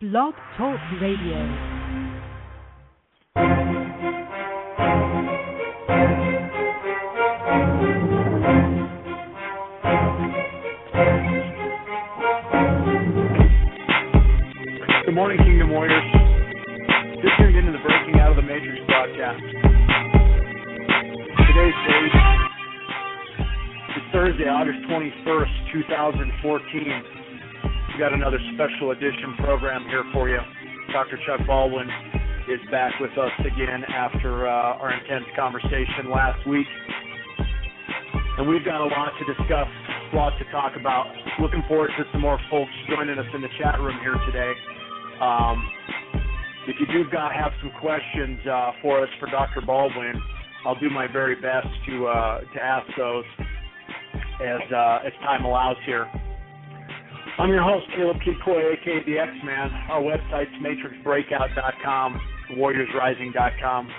Blog Talk Radio. Good morning, Kingdom Warriors. Just tuned into the Breaking Out of the Matrix broadcast. Today's date is Thursday, August 21st, 2014. We got another special edition program here for you. Dr. Chuck Baldwin is back with us again after our intense conversation last week. And we've got a lot to discuss, a lot to talk about. Looking forward to some more folks joining us in the chat room here today. If you do have some questions for us for Dr. Baldwin, I'll do my very best to ask those as time allows here. I'm your host, Caleb Kikoy, a.k.a. the X-Man. Our website's matrixbreakout.com, warriorsrising.com,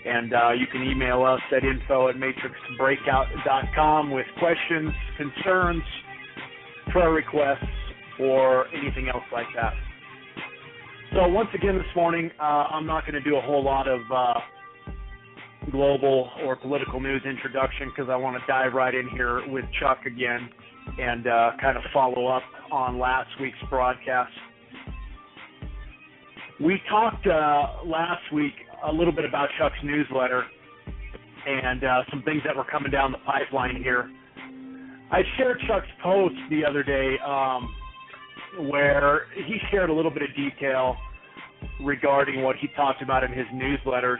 and you can email us at info@matrixbreakout.com with questions, concerns, prayer requests, or anything else like that. So once again this morning, I'm not going to do a whole lot of global or political news introduction because I want to dive right in here with Chuck again and kind of follow up on last week's broadcast. We talked last week a little bit about Chuck's newsletter and some things that were coming down the pipeline here. I shared Chuck's post the other day where he shared a little bit of detail regarding what he talked about in his newsletters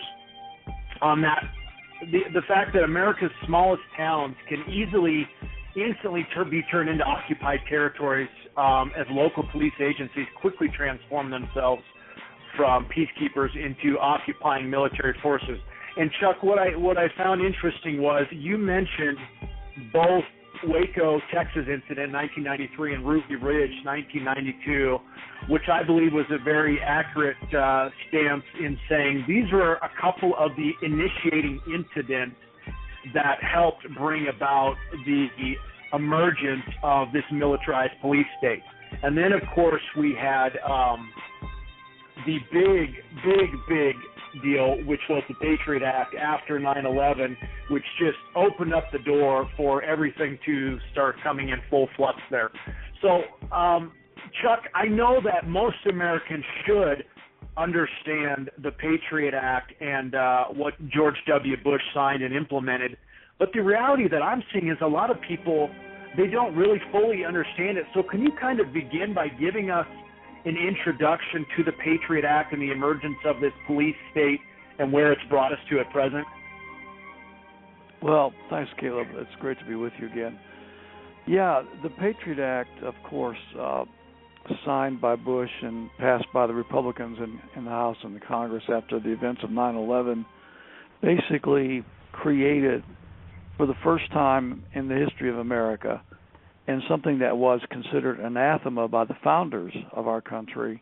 on that the fact that America's smallest towns can instantly be turned into occupied territories as local police agencies quickly transform themselves from peacekeepers into occupying military forces. And Chuck, what I found interesting was you mentioned both Waco, Texas incident, 1993, and Ruby Ridge, 1992, which I believe was a very accurate stance in saying these were a couple of the initiating incidents that helped bring about the emergence of this militarized police state. And then, of course, we had the big deal, which was the Patriot Act after 9/11, which just opened up the door for everything to start coming in full flux there. So, Chuck, I know that most Americans should understand the Patriot Act and what George W. Bush signed and implemented, but the reality that I'm seeing is a lot of people, they don't really fully understand it. So can you kind of begin by giving us an introduction to the Patriot Act and the emergence of this police state and where it's brought us to at present? Well, thanks, Caleb. It's great to be with you again. Yeah, the Patriot Act, of course, signed by Bush and passed by the Republicans in the House and the Congress after the events of 9/11, basically created, for the first time in the history of America, and something that was considered anathema by the founders of our country,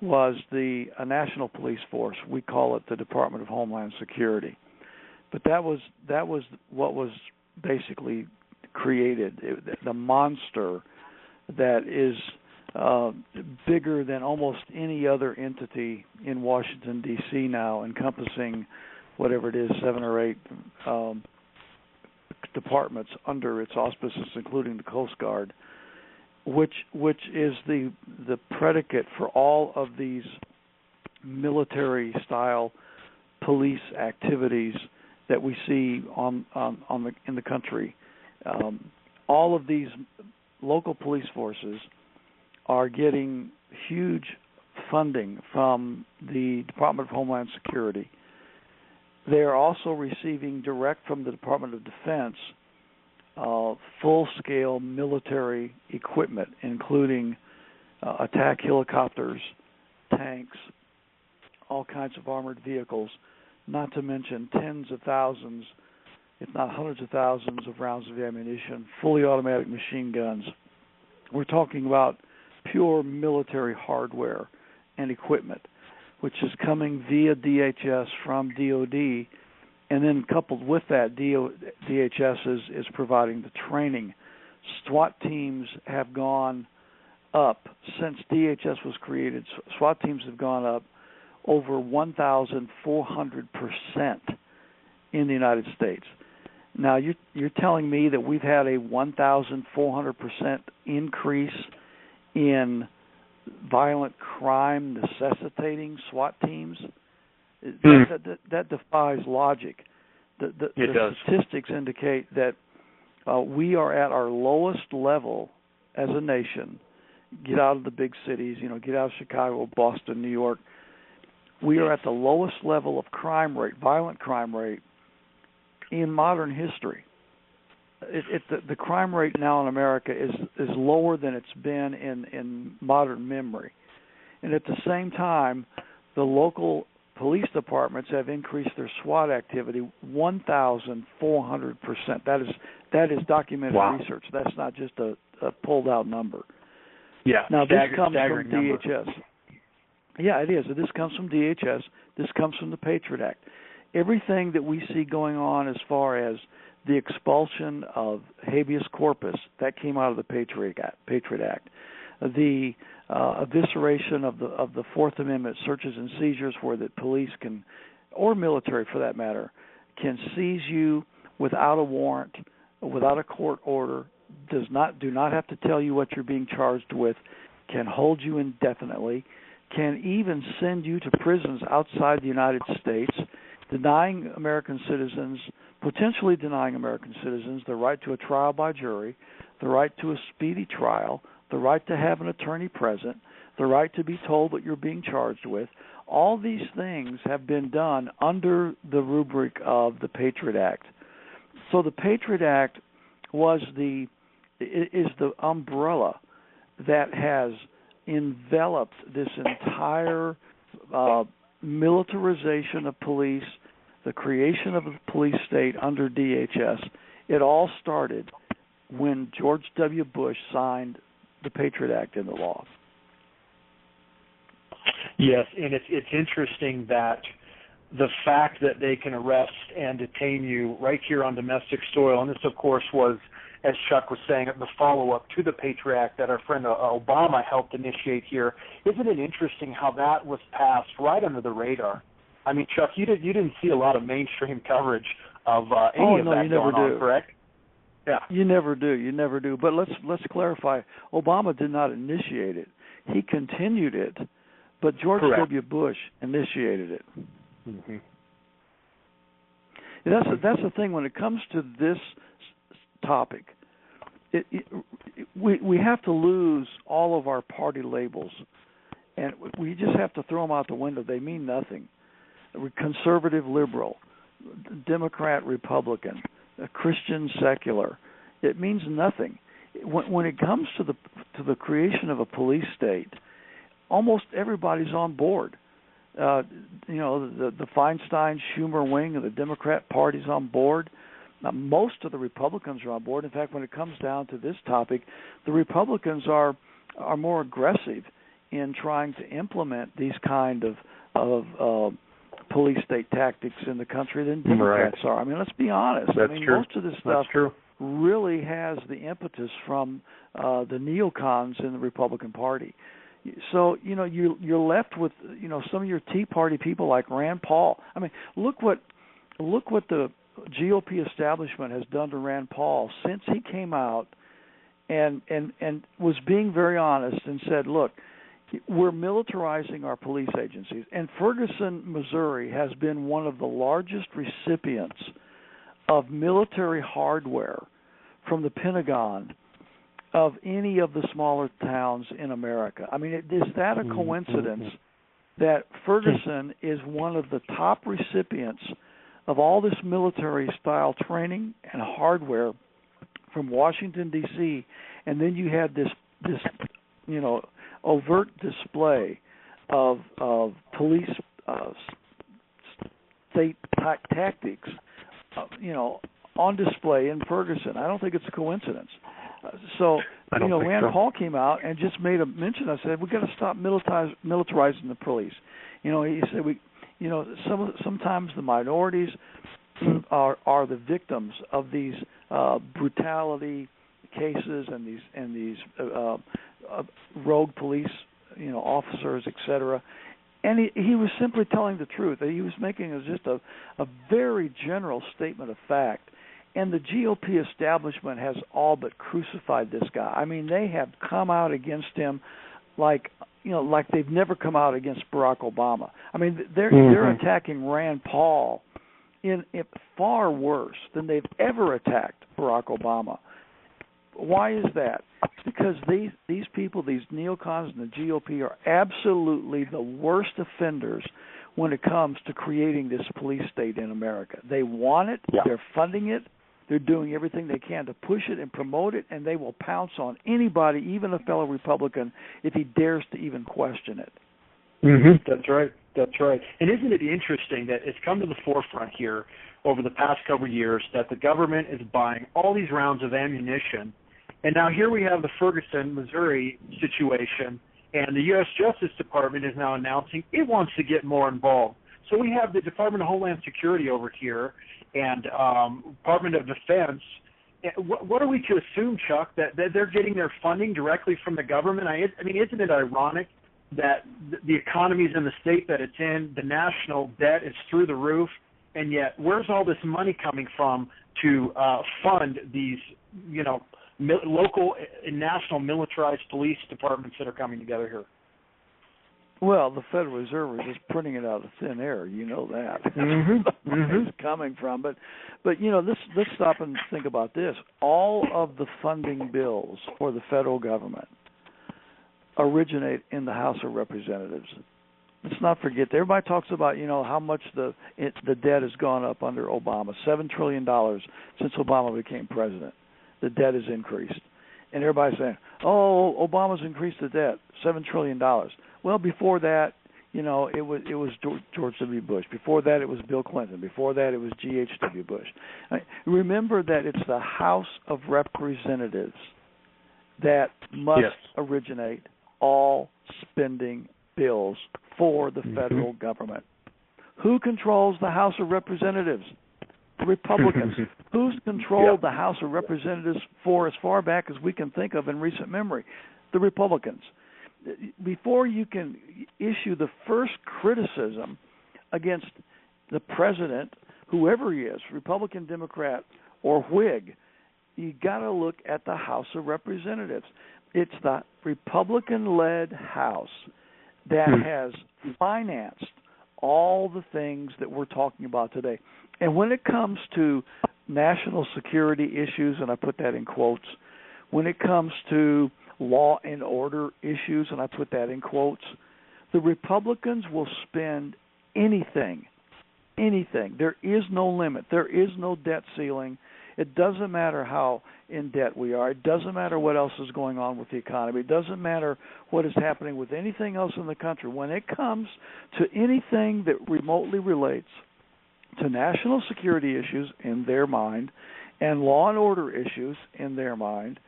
was a national police force. We call it the Department of Homeland Security. But that was what was basically created, the monster that is bigger than almost any other entity in Washington, D.C. now, encompassing whatever it is, 7 or 8 departments under its auspices, including the Coast Guard, which is the predicate for all of these military-style police activities that we see in the country. All of these local police forces are getting huge funding from the Department of Homeland Security. They are also receiving direct from the Department of Defense full-scale military equipment, including attack helicopters, tanks, all kinds of armored vehicles, not to mention tens of thousands, if not hundreds of thousands of rounds of ammunition, fully automatic machine guns. We're talking about pure military hardware and equipment, which is coming via DHS from DOD, and then coupled with that, DHS is providing the training. SWAT teams have gone up since DHS was created. SWAT teams have gone up over 1,400% in the United States. Now, you're telling me that we've had a 1,400% increase in violent crime necessitating SWAT teams? That defies logic. The statistics indicate that we are at our lowest level as a nation. Get out of the big cities, get out of Chicago, Boston, New York. We are at the lowest level of crime rate, violent crime rate, in modern history. The crime rate now in America is lower than it's been in modern memory. And at the same time, the local police departments have increased their SWAT activity 1,400%. That is documented research. That's not just a pulled out number. Yeah. Now this comes from number. DHS. Yeah, it is. This comes from DHS. This comes from the Patriot Act. Everything that we see going on as far as the expulsion of habeas corpus, that came out of the Patriot Act. The evisceration of the Fourth Amendment searches and seizures, where the police can, or military for that matter, can seize you without a warrant, without a court order, do not have to tell you what you're being charged with, can hold you indefinitely, can even send you to prisons outside the United States, potentially denying American citizens the right to a trial by jury, the right to a speedy trial, the right to have an attorney present, the right to be told what you're being charged with. All these things have been done under the rubric of the Patriot Act. So the Patriot Act is the umbrella that has enveloped this entire militarization of police, the creation of a police state under DHS. It all started when George W. Bush signed the Patriot Act into law. Yes, and it's interesting that the fact that they can arrest and detain you right here on domestic soil, and this, of course, was, as Chuck was saying, the follow-up to the Patriot Act that our friend Obama helped initiate here. Isn't it interesting how that was passed right under the radar? I mean, Chuck, you didn't see a lot of mainstream coverage of any of that going on, correct? Yeah. You never do. But let's clarify. Obama did not initiate it. He continued it, but George W. Bush initiated it. Mm-hmm. That's the thing when it comes to this topic. We have to lose all of our party labels, and we just have to throw them out the window. They mean nothing. Conservative, liberal, Democrat, Republican, Christian, secular. It means nothing. When it comes to the creation of a police state, almost everybody's on board. The Feinstein, Schumer wing of the Democrat Party's on board. Now, most of the Republicans are on board. In fact, when it comes down to this topic, the Republicans are more aggressive in trying to implement these kind of police state tactics in the country than Democrats are. I mean, let's be honest. That's true. Most of this stuff really has the impetus from the neocons in the Republican Party. So, you're left with, some of your Tea Party people like Rand Paul. I mean, look what the GOP establishment has done to Rand Paul since he came out and was being very honest and said, look, we're militarizing our police agencies. And Ferguson, Missouri has been one of the largest recipients of military hardware from the Pentagon of any of the smaller towns in America. I mean, is that a coincidence that Ferguson is one of the top recipients of all this military-style training and hardware from Washington, D.C., and then you had this overt display of police state tactics, on display in Ferguson? I don't think it's a coincidence. Rand Paul came out and just made a mention. I said, we've got to stop militarizing the police. He said sometimes the minorities are the victims of these brutality cases and these rogue police, officers, etc. And he was simply telling the truth. He was making just a very general statement of fact. And the GOP establishment has all but crucified this guy. I mean, they have come out against him like they've never come out against Barack Obama. I mean, they're attacking Rand Paul in far worse than they've ever attacked Barack Obama. Why is that? It's because these people, these neocons and the GOP, are absolutely the worst offenders when it comes to creating this police state in America. They want it. Yeah. They're funding it. They're doing everything they can to push it and promote it, and they will pounce on anybody, even a fellow Republican, if he dares to even question it. That's right. That's right. And isn't it interesting that it's come to the forefront here over the past couple of years that the government is buying all these rounds of ammunition, and now here we have the Ferguson, Missouri situation, and the U.S. Justice Department is now announcing it wants to get more involved. So we have the Department of Homeland Security over here and Department of Defense. What are we to assume, Chuck, that they're getting their funding directly from the government? I mean, isn't it ironic that the economies in the state that it's in, the national debt is through the roof, and yet where's all this money coming from to fund these, local and national militarized police departments that are coming together here? Well, the Federal Reserve is just printing it out of thin air. You know that. Where it's coming from. But let's stop and think about this. All of the funding bills for the federal government originate in the House of Representatives. Let's not forget. Everybody talks about how much the debt has gone up under Obama. $7 trillion since Obama became president. The debt has increased, and everybody's saying, "Oh, Obama's increased the debt, $7 trillion." Well, before that, it was George W. Bush. Before that, it was Bill Clinton. Before that, it was G.H.W. Bush. Remember that it's the House of Representatives that must originate all spending bills for the federal government. Who controls the House of Representatives? The Republicans. Who's controlled the House of Representatives for as far back as we can think of in recent memory? The Republicans. Before you can issue the first criticism against the president, whoever he is, Republican, Democrat, or Whig, you got to look at the House of Representatives. It's the Republican-led House that has financed all the things that we're talking about today. And when it comes to national security issues, and I put that in quotes, when it comes to law and order issues, and I put that in quotes, the Republicans will spend anything. There is no limit. There is no debt ceiling. It doesn't matter how in debt we are. It doesn't matter what else is going on with the economy. It doesn't matter what is happening with anything else in the country. When it comes to anything that remotely relates to national security issues in their mind and law and order issues in their mind,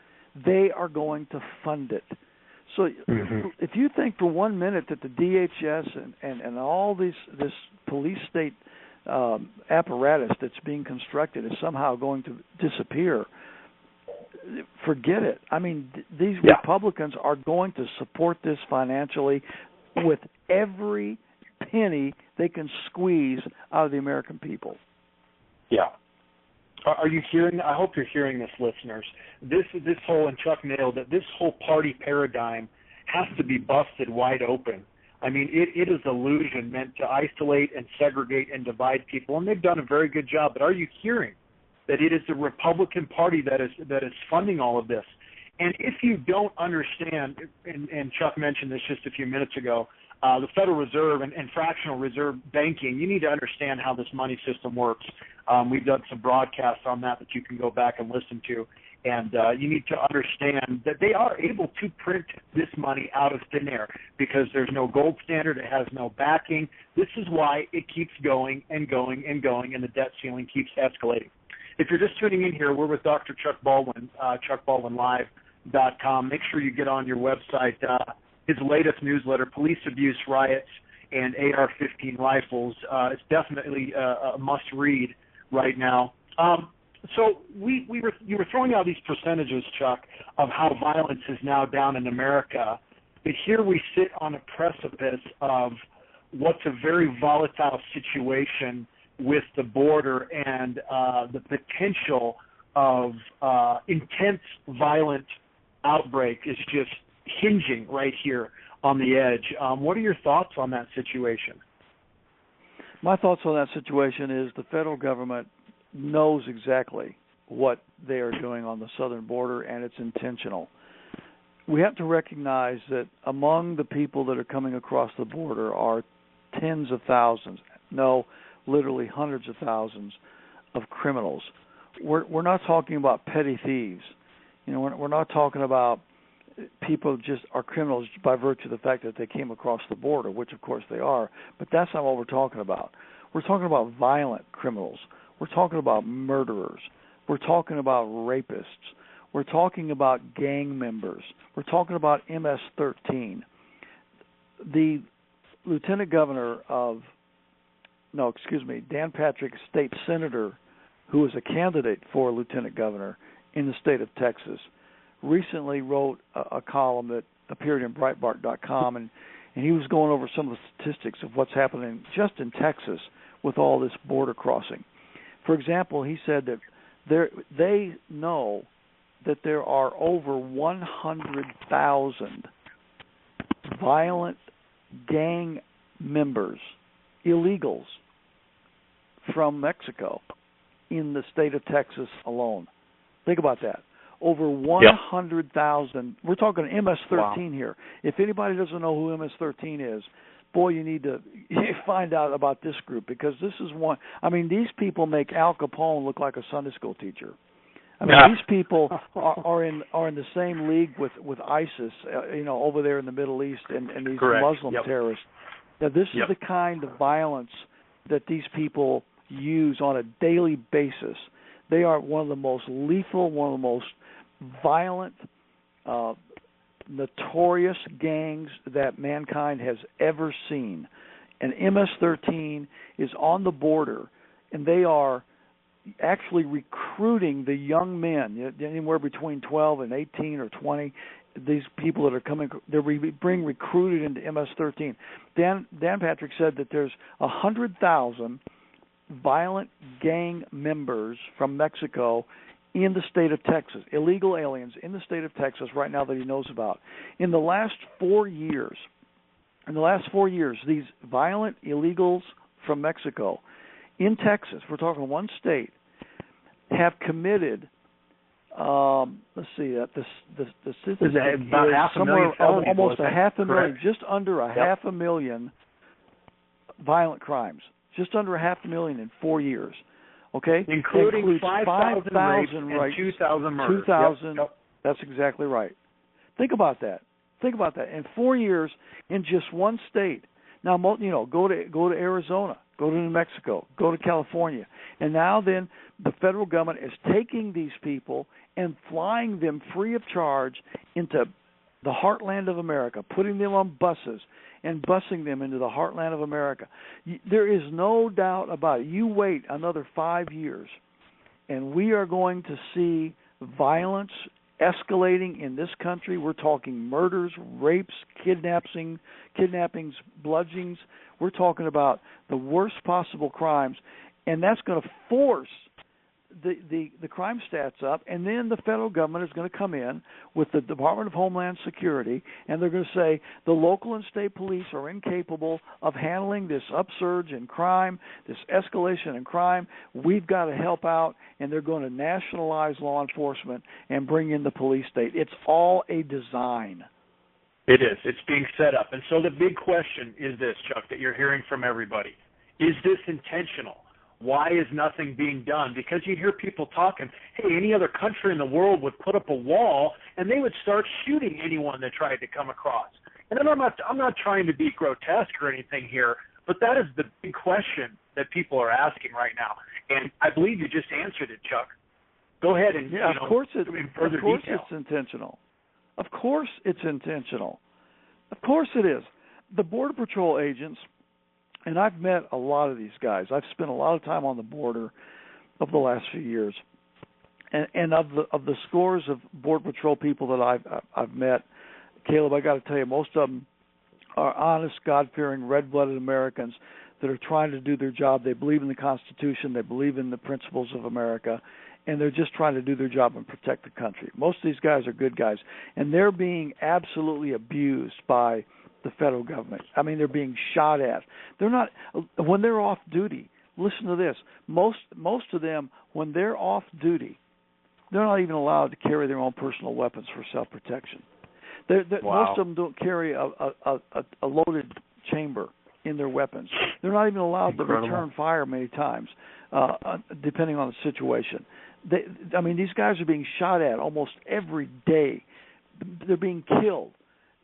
they are going to fund it. So if you think for 1 minute that the DHS and all this police state apparatus that's being constructed is somehow going to disappear, forget it. I mean, these Republicans are going to support this financially with every penny they can squeeze out of the American people. Yeah. Are you hearing? I hope you're hearing this, listeners. This whole, and Chuck nailed it, this whole party paradigm has to be busted wide open. I mean, it is illusion meant to isolate and segregate and divide people, and they've done a very good job. But are you hearing that it is the Republican Party that is funding all of this? And if you don't understand, and Chuck mentioned this just a few minutes ago, the Federal Reserve and fractional reserve banking, you need to understand how this money system works. We've done some broadcasts on that you can go back and listen to. And you need to understand that they are able to print this money out of thin air because there's no gold standard. It has no backing. This is why it keeps going and going and going, and the debt ceiling keeps escalating. If you're just tuning in here, we're with Dr. Chuck Baldwin, chuckbaldwinlive.com. Make sure you get on your website. His latest newsletter, Police Abuse, Riots, and AR-15 Rifles. It's definitely a must-read right now. So you were throwing out these percentages, Chuck, of how violence is now down in America, but here we sit on a precipice of what's a very volatile situation with the border and the potential of intense violent outbreak is just hinging right here on the edge. What are your thoughts on that situation? My thoughts on that situation is the federal government knows exactly what they are doing on the southern border, and it's intentional. We have to recognize that among the people that are coming across the border are tens of thousands, no, literally hundreds of thousands of criminals. We're not talking about petty thieves. You know, we're not talking about people just are criminals by virtue of the fact that they came across the border, which of course they are, but that's not what we're talking about. We're talking about violent criminals. We're talking about murderers. We're talking about rapists. We're talking about gang members. We're talking about MS-13. The lieutenant governor Dan Patrick, state senator, who is a candidate for lieutenant governor in the state of Texas, recently wrote a column that appeared in Breitbart.com, and he was going over some of the statistics of what's happening just in Texas with all this border crossing. For example, he said that they know that there are over 100,000 violent gang members, illegals, from Mexico in the state of Texas alone. Think about that. Over 100,000. We're talking MS-13 here. If anybody doesn't know who MS-13 is, boy, you need to find out about this group, because this is one. I mean, these people make Al Capone look like a Sunday school teacher. I mean, these people are in the same league with ISIS, over there in the Middle East, and these Muslim terrorists. Now, this is the kind of violence that these people use on a daily basis. They are one of the most lethal, one of the most violent, notorious gangs that mankind has ever seen. And MS-13 is on the border, and they are actually recruiting the young men, anywhere between 12 and 18 or 20. These people that are coming, they're being recruited into MS-13. Dan Patrick said that there's 100,000 violent gang members from Mexico in the state of Texas, illegal aliens in the state of Texas right now that he knows about. In the last 4 years, these violent illegals from Mexico in Texas, we're talking one state, have committed, let's see, the statistic is about almost a half a million, correct? just under a half a million violent crimes, just under a half a million in 4 years. Okay, including 5,000 rapes and 2,000 murders. 2,000. That's exactly right. Think about that. In 4 years, in just one state. Now, go to Arizona, go to New Mexico, go to California, and now then the federal government is taking these people and flying them free of charge into the heartland of America, putting them on buses and busing them into the heartland of America. There is no doubt about it. You wait another 5 years, and we are going to see violence escalating in this country. We're talking murders, rapes, kidnappings, bludgeonings. We're talking about the worst possible crimes, and that's going to force the crime stats up, and then the federal government is going to come in with the Department of Homeland Security, and they're going to say the local and state police are incapable of handling this upsurge in crime, this escalation in crime. We've got to help out, and they're going to nationalize law enforcement and bring in the police state. It's all a design. It is. It's being set up. And so the big question is this, Chuck, that you're hearing from everybody. Is this intentional? Why is nothing being done? Because you hear people talking, hey, any other country in the world would put up a wall and they would start shooting anyone that tried to come across. And then I'm not trying to be grotesque or anything here, but that is the big question that people are asking right now. And I believe you just answered it, Chuck. Go ahead and of course it's intentional. Of course it's intentional. Of course it is. The Border Patrol agents, and I've met a lot of these guys. I've spent a lot of time on the border over the last few years. And of the scores of Border Patrol people that I've met, Caleb, I got to tell you, most of them are honest, God-fearing, red-blooded Americans that are trying to do their job. They believe in the Constitution. They believe in the principles of America, and they're just trying to do their job and protect the country. Most of these guys are good guys, and they're being absolutely abused by the federal government. I mean, they're being shot at. They're not when they're off duty. Listen to this. Most of them, when they're off duty, they're not even allowed to carry their own personal weapons for self-protection. Wow. Most of them don't carry a loaded chamber in their weapons. They're not even allowed to return fire many times, depending on the situation. These guys are being shot at almost every day. They're being killed.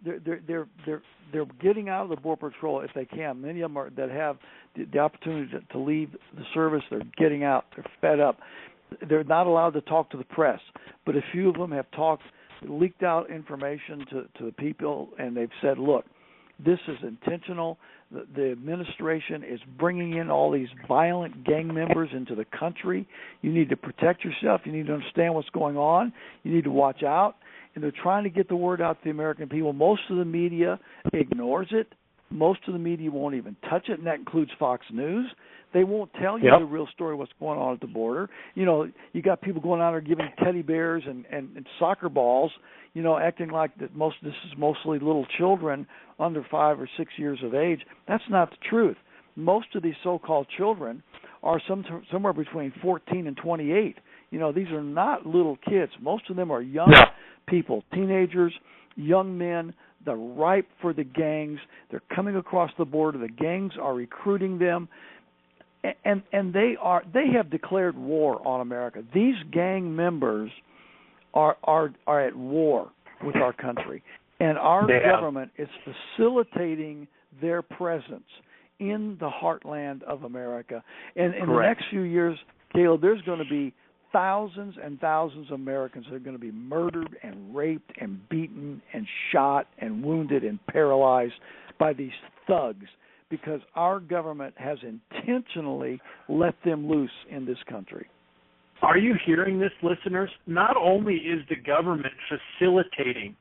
They're getting out of the Border Patrol if they can. Many of them that have the opportunity to leave the service. They're getting out. They're fed up. They're not allowed to talk to the press, but a few of them have leaked out information to the people, and they've said, look, this is intentional. The administration is bringing in all these violent gang members into the country. You need to protect yourself. You need to understand what's going on. You need to watch out. And they're trying to get the word out to the American people. Most of the media ignores it. Most of the media won't even touch it, and that includes Fox News. They won't tell you the real story of what's going on at the border. You know, you got people going out there giving teddy bears and soccer balls, you know, acting like this is mostly little children under 5 or 6 years of age. That's not the truth. Most of these so-called children are somewhere between 14 and 28. You know, these are not little kids. Most of them are young people, teenagers, young men. They're ripe for the gangs. They're coming across the border. The gangs are recruiting them. And they have declared war on America. These gang members are at war with our country, and our government is facilitating their presence in the heartland of America. And in the next few years, Caleb, there's going to be thousands and thousands of Americans that are going to be murdered and raped and beaten and shot and wounded and paralyzed by these thugs, because our government has intentionally let them loose in this country. Are you hearing this, listeners? Not only is the government facilitating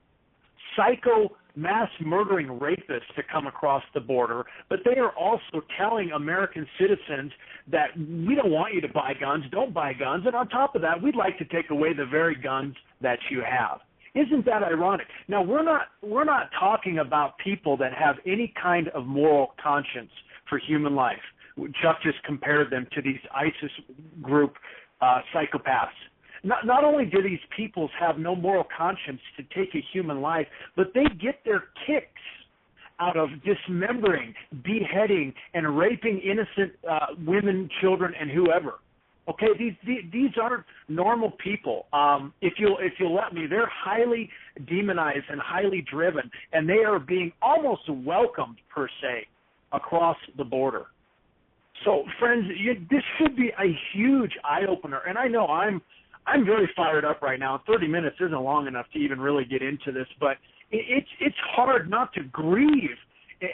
psycho mass murdering rapists to come across the border, but they are also telling American citizens that we don't want you to buy guns, don't buy guns, and on top of that, we'd like to take away the very guns that you have. Isn't that ironic? Now, we're not talking about people that have any kind of moral conscience for human life. Chuck just compared them to these ISIS group psychopaths. Not only do these peoples have no moral conscience to take a human life, but they get their kicks out of dismembering, beheading, and raping innocent women, children, and whoever. Okay, these aren't normal people. If you'll let me, they're highly demonized and highly driven, and they are being almost welcomed per se across the border. So, friends, this should be a huge eye opener. And I know I'm very fired up right now. 30 minutes isn't long enough to even really get into this, but it's hard not to grieve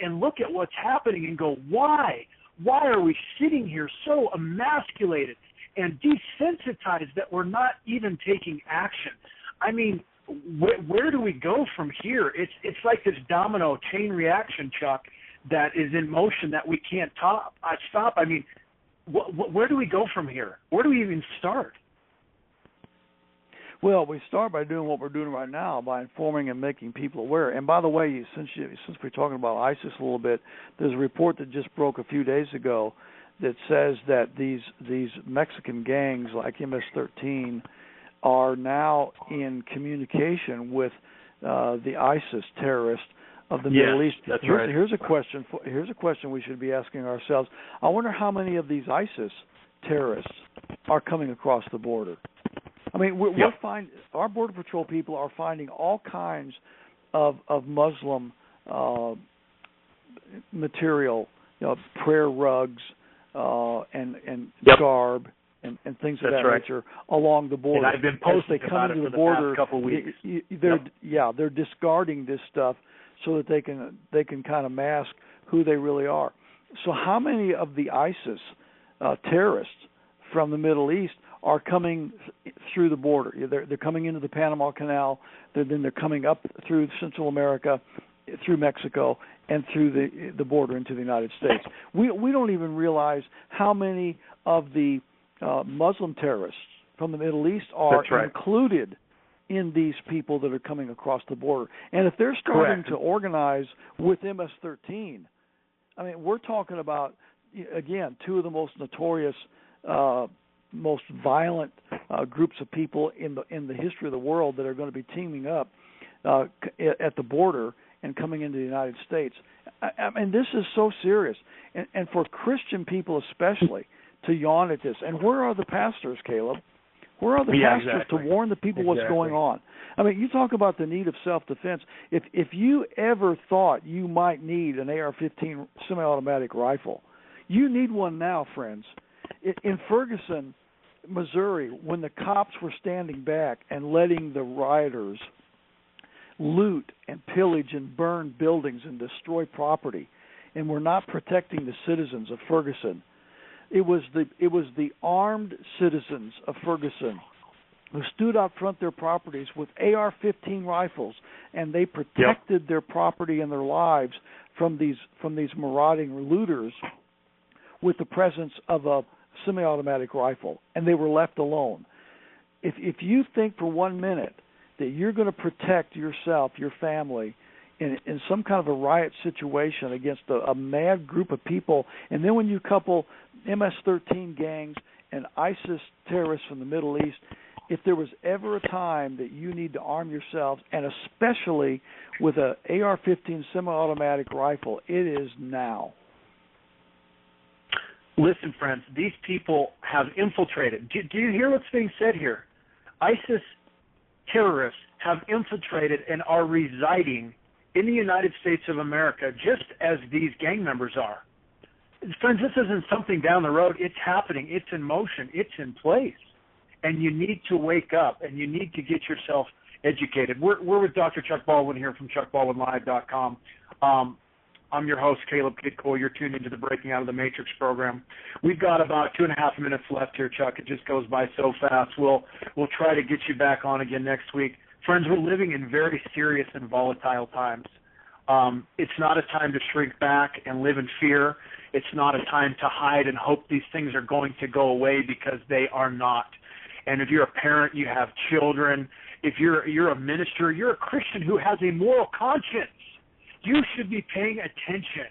and look at what's happening and go, why? Why are we sitting here so emasculated and desensitized that we're not even taking action? I mean, where do we go from here? It's like this domino chain reaction, Chuck, that is in motion that we can't stop. I mean, where do we go from here? Where do we even start? Well, we start by doing what we're doing right now, by informing and making people aware. And by the way, since we're talking about ISIS a little bit, there's a report that just broke a few days ago that says that these Mexican gangs like MS-13 are now in communication with the ISIS terrorists of the Middle East. That's right. Here's a question we should be asking ourselves. I wonder how many of these ISIS terrorists are coming across the border. I mean, we're our Border Patrol people are finding all kinds of Muslim material, prayer rugs and garb and things of that nature along the border. And I've been posting about it for the past couple of weeks. They're discarding this stuff so that they can kind of mask who they really are. So how many of the ISIS terrorists from the Middle East are coming through the border. They're coming into the Panama Canal. Then they're coming up through Central America, through Mexico, and through the border into the United States. We don't even realize how many of the Muslim terrorists from the Middle East are included in these people that are coming across the border. And if they're starting to organize with MS-13, I mean, we're talking about, again, two of the most notorious, most violent groups of people in the history of the world that are going to be teaming up at the border and coming into the United States. I mean, this is so serious. And for Christian people especially to yawn at this. And where are the pastors, Caleb? Where are the pastors to warn the people what's going on? I mean, you talk about the need of self-defense. If you ever thought you might need an AR-15 semi-automatic rifle, you need one now, friends. In Ferguson, Missouri, when the cops were standing back and letting the rioters loot and pillage and burn buildings and destroy property, and were not protecting the citizens of Ferguson, it was the armed citizens of Ferguson who stood out front their properties with AR-15 rifles, and they protected their property and their lives from these marauding looters with the presence of a semi-automatic rifle, and they were left alone. If you think for 1 minute that you're going to protect yourself, your family, in some kind of a riot situation against a mad group of people, and then when you couple MS-13 gangs and ISIS terrorists from the Middle East, if there was ever a time that you need to arm yourselves, and especially with an AR-15 semi-automatic rifle, it is now. Listen, friends, these people have infiltrated. Do you hear what's being said here? ISIS terrorists have infiltrated and are residing in the United States of America just as these gang members are. Friends, this isn't something down the road. It's happening. It's in motion. It's in place. And you need to wake up, and you need to get yourself educated. We're with Dr. Chuck Baldwin here from ChuckBaldwinLive.com. I'm your host, Caleb Kidcole. You're tuned into the Breaking Out of the Matrix program. We've got about 2.5 minutes left here, Chuck. It just goes by so fast. We'll try to get you back on again next week. Friends, we're living in very serious and volatile times. It's not a time to shrink back and live in fear. It's not a time to hide and hope these things are going to go away, because they are not. And if you're a parent, you have children, if you're a minister, you're a Christian who has a moral conscience, you should be paying attention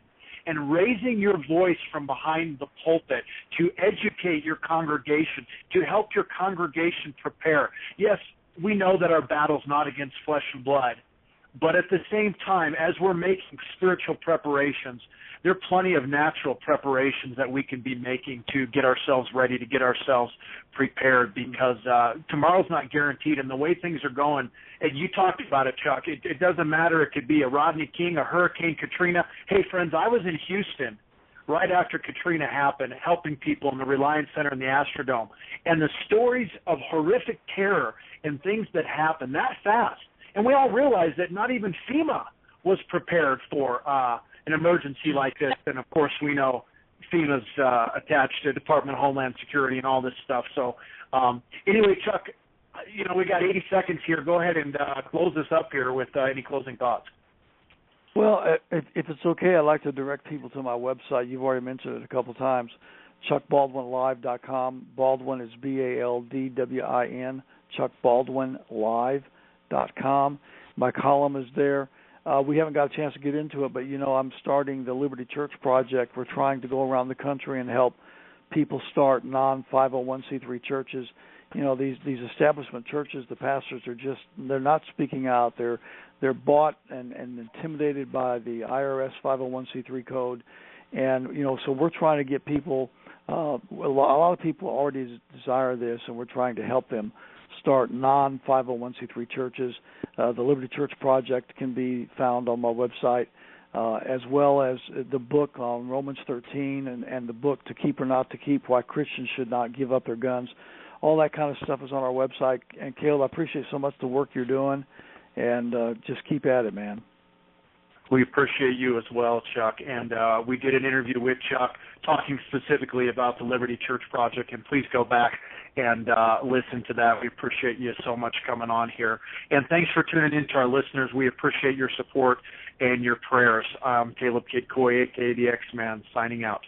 and raising your voice from behind the pulpit to educate your congregation, to help your congregation prepare. Yes, we know that our battle's not against flesh and blood, but at the same time, as we're making spiritual preparations, there are plenty of natural preparations that we can be making to get ourselves ready, to get ourselves prepared, because tomorrow's not guaranteed. And the way things are going, and you talked about it, Chuck, it doesn't matter. It could be a Rodney King, a Hurricane Katrina. Hey, friends, I was in Houston right after Katrina happened, helping people in the Reliance Center and the Astrodome. And the stories of horrific terror and things that happened that fast. And we all realize that not even FEMA was prepared for an emergency like this. And, of course, we know FEMA's attached to Department of Homeland Security and all this stuff. So, anyway, Chuck, we got 80 seconds here. Go ahead and close this up here with any closing thoughts. Well, if it's okay, I'd like to direct people to my website. You've already mentioned it a couple times, ChuckBaldwinLive.com. Baldwin is BALDWIN, ChuckBaldwinLive.com. My column is there. We haven't got a chance to get into it, but, I'm starting the Liberty Church Project. We're trying to go around the country and help people start non-501c3 churches. These establishment churches, the pastors they're not speaking out. They're bought and intimidated by the IRS 501c3 code. And, so we're trying to get people, a lot of people already desire this, and we're trying to help them start non-501c3 churches. The Liberty Church Project can be found on my website, as well as the book on Romans 13 and the book To Keep or Not to Keep, Why Christians Should Not Give Up Their Guns. All that kind of stuff is on our website. And, Caleb, I appreciate so much the work you're doing, and just keep at it, man. We appreciate you as well, Chuck. And we did an interview with Chuck talking specifically about the Liberty Church Project, and please go back and listen to that. We appreciate you so much coming on here. And thanks for tuning in to our listeners. We appreciate your support and your prayers. I'm Caleb Kid Coy, a.k.a. the X-Man, signing out.